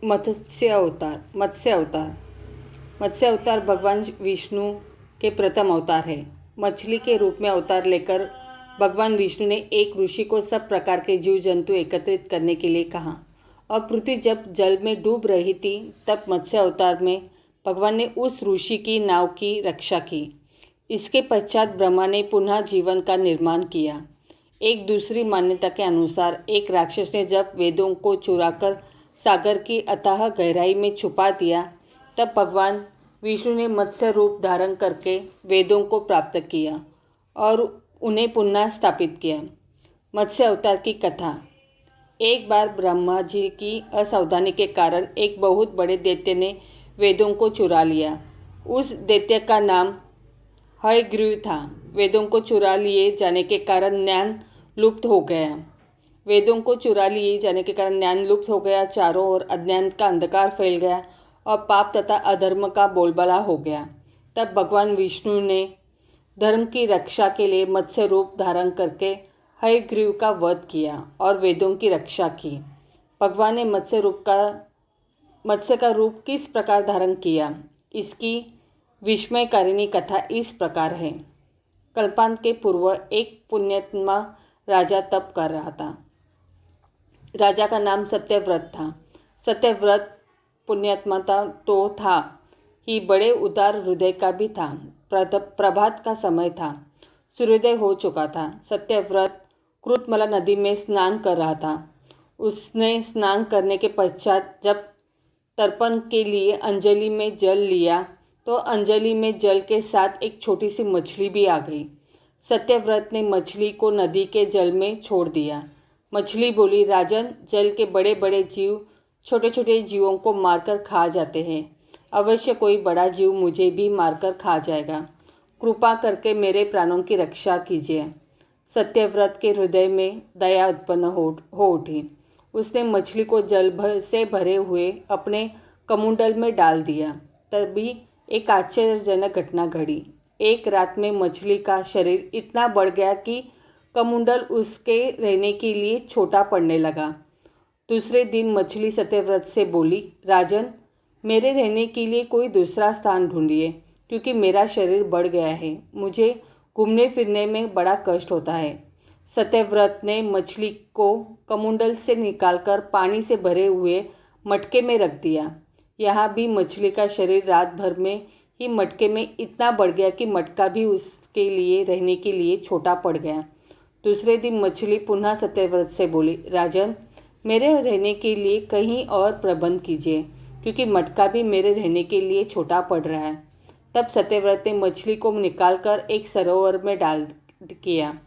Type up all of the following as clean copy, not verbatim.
मत्स्य अवतार भगवान विष्णु के प्रथम अवतार है। मछली के रूप में अवतार लेकर भगवान विष्णु ने एक ऋषि को सब प्रकार के जीव जंतु एकत्रित करने के लिए कहा और पृथ्वी जब जल में डूब रही थी तब मत्स्य अवतार में भगवान ने उस ऋषि की नाव की रक्षा की। इसके पश्चात ब्रह्मा ने पुनः जीवन का निर्माण किया। एक दूसरी मान्यता के अनुसार एक राक्षस ने जब वेदों को चुराकर सागर की अथाह गहराई में छुपा दिया तब भगवान विष्णु ने मत्स्य रूप धारण करके वेदों को प्राप्त किया और उन्हें पुनः स्थापित किया। मत्स्य अवतार की कथा। एक बार ब्रह्मा जी की असावधानी के कारण एक बहुत बड़े दैत्य ने वेदों को चुरा लिया। उस दैत्य का नाम हयग्रीव था। वेदों को चुरा लिए जाने के कारण ज्ञान लुप्त हो गया। चारों ओर अज्ञान का अंधकार फैल गया और पाप तथा अधर्म का बोलबाला हो गया। तब भगवान विष्णु ने धर्म की रक्षा के लिए मत्स्य रूप धारण करके हयग्रीव का वध किया और वेदों की रक्षा की। भगवान ने मत्स्य का रूप किस प्रकार धारण किया, इसकी विस्मयकारिणी कथा इस प्रकार है। कल्पांत के पूर्व एक पुण्यात्मा राजा तप कर रहा था। राजा का नाम सत्यव्रत था। सत्यव्रत पुण्यात्मा तो था ही, बड़े उदार हृदय का भी था। प्रभात का समय था। सूर्योदय हो चुका था। सत्यव्रत कृतमला नदी में स्नान कर रहा था। उसने स्नान करने के पश्चात जब तर्पण के लिए अंजलि में जल लिया तो अंजलि में जल के साथ एक छोटी सी मछली भी आ गई। सत्यव्रत ने मछली को नदी के जल में छोड़ दिया। मछली बोली, राजन, जल के बड़े बड़े जीव छोटे छोटे जीवों को मारकर खा जाते हैं। अवश्य कोई बड़ा जीव मुझे भी मारकर खा जाएगा। कृपा करके मेरे प्राणों की रक्षा कीजिए। सत्यव्रत के हृदय में दया उत्पन्न हो उठी। उसने मछली को जल से भरे हुए अपने कमंडल में डाल दिया। तभी एक आश्चर्यजनक घटना घटी। एक रात में मछली का शरीर इतना बढ़ गया कि कमंडल उसके रहने के लिए छोटा पड़ने लगा। दूसरे दिन मछली सत्यव्रत से बोली, राजन, मेरे रहने के लिए कोई दूसरा स्थान ढूंढिए, क्योंकि मेरा शरीर बढ़ गया है। मुझे घूमने फिरने में बड़ा कष्ट होता है। सत्यव्रत ने मछली को कमंडल से निकालकर पानी से भरे हुए मटके में रख दिया। यहाँ भी मछली का शरीर रात भर में ही मटके में इतना बढ़ गया कि मटका भी उसके लिए रहने के लिए छोटा पड़ गया। दूसरे दिन मछली पुनः सत्यव्रत से बोली, राजन, मेरे रहने के लिए कहीं और प्रबंध कीजिए, क्योंकि मटका भी मेरे रहने के लिए छोटा पड़ रहा है। तब सत्यव्रत ने मछली को निकालकर एक सरोवर में डाल किया,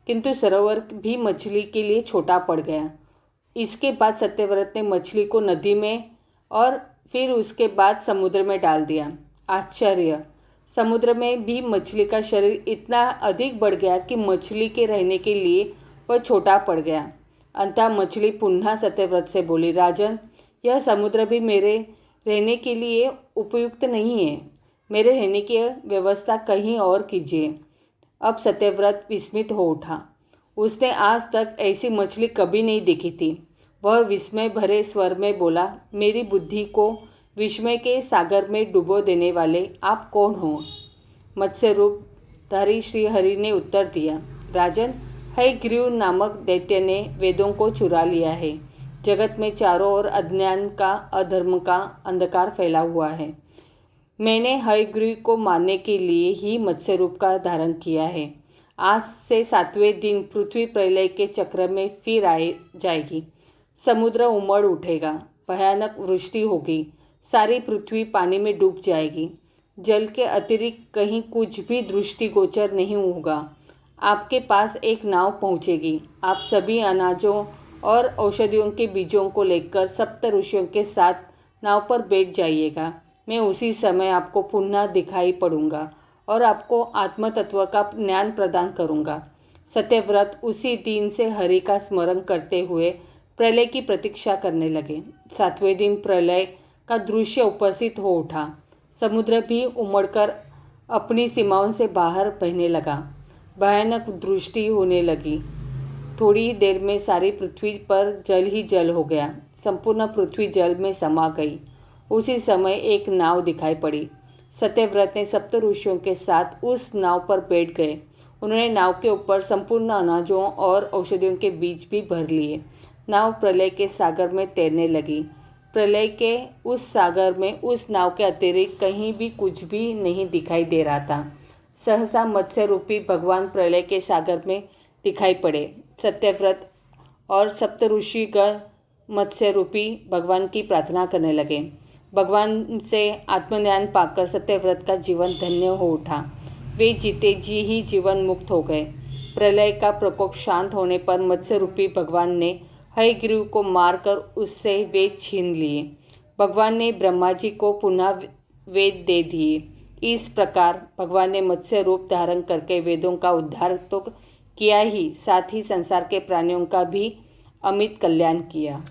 किंतु सरोवर भी मछली के लिए छोटा पड़ गया। इसके बाद सत्यव्रत ने मछली को नदी में और फिर उसके बाद समुद्र में डाल दिया। आश्चर्य! समुद्र में भी मछली का शरीर इतना अधिक बढ़ गया कि मछली के रहने के लिए वह छोटा पड़ गया। अंततः मछली पुनः सत्यव्रत से बोली, राजन, यह समुद्र भी मेरे रहने के लिए उपयुक्त नहीं है। मेरे रहने की व्यवस्था कहीं और कीजिए। अब सत्यव्रत विस्मित हो उठा। उसने आज तक ऐसी मछली कभी नहीं देखी थी। वह विस्मय भरे स्वर में बोला, मेरी बुद्धि को विस्मय के सागर में डुबो देने वाले आप कौन हो? मत्स्य रूपधारी श्री हरि ने उत्तर दिया, राजन, हयग्रीव नामक दैत्य ने वेदों को चुरा लिया है। जगत में चारों ओर अज्ञान का, अधर्म का अंधकार फैला हुआ है। मैंने हयग्रीव को मारने के लिए ही मत्स्य रूप का धारण किया है। आज से 7वें दिन पृथ्वी प्रलय के चक्र में फिर जाएगी। समुद्र उमड़ उठेगा, भयानक वृष्टि होगी, सारी पृथ्वी पानी में डूब जाएगी। जल के अतिरिक्त कहीं कुछ भी दृष्टिगोचर नहीं होगा। आपके पास एक नाव पहुंचेगी। आप सभी अनाजों और औषधियों के बीजों को लेकर सप्त ऋषियों के साथ नाव पर बैठ जाइएगा। मैं उसी समय आपको पुनः दिखाई पड़ूंगा और आपको आत्म तत्व का ज्ञान प्रदान करूंगा। सत्यव्रत उसी दिन से हरि का स्मरण करते हुए प्रलय की प्रतीक्षा करने लगे। 7वें दिन प्रलय का दृश्य उपस्थित हो उठा। समुद्र भी उमड़कर अपनी सीमाओं से बाहर बहने लगा। भयानक वृष्टि होने लगी। थोड़ी ही देर में सारी पृथ्वी पर जल ही जल हो गया। संपूर्ण पृथ्वी जल में समा गई। उसी समय एक नाव दिखाई पड़ी। सत्यव्रत ने सप्त ऋषियों के साथ उस नाव पर बैठ गए। उन्होंने नाव के ऊपर संपूर्ण अनाजों और औषधियों के बीज भी भर लिए। नाव प्रलय के सागर में तैरने लगी। प्रलय के उस सागर में उस नाव के अतिरिक्त कहीं भी कुछ भी नहीं दिखाई दे रहा था। सहसा मत्स्य रूपी भगवान प्रलय के सागर में दिखाई पड़े। सत्यव्रत और सप्त ऋषिगण मत्स्य रूपी भगवान की प्रार्थना करने लगे। भगवान से आत्मज्ञान पाकर सत्यव्रत का जीवन धन्य हो उठा। वे जीते जी ही जीवन मुक्त हो गए। प्रलय का प्रकोप शांत होने पर मत्स्य रूपी भगवान ने हयग्रीव को मारकर उससे वेद छीन लिए। भगवान ने ब्रह्मा जी को पुनः वेद दे दिए। इस प्रकार भगवान ने मत्स्य रूप धारण करके वेदों का उद्धार तो किया ही, साथ ही संसार के प्राणियों का भी अमित कल्याण किया।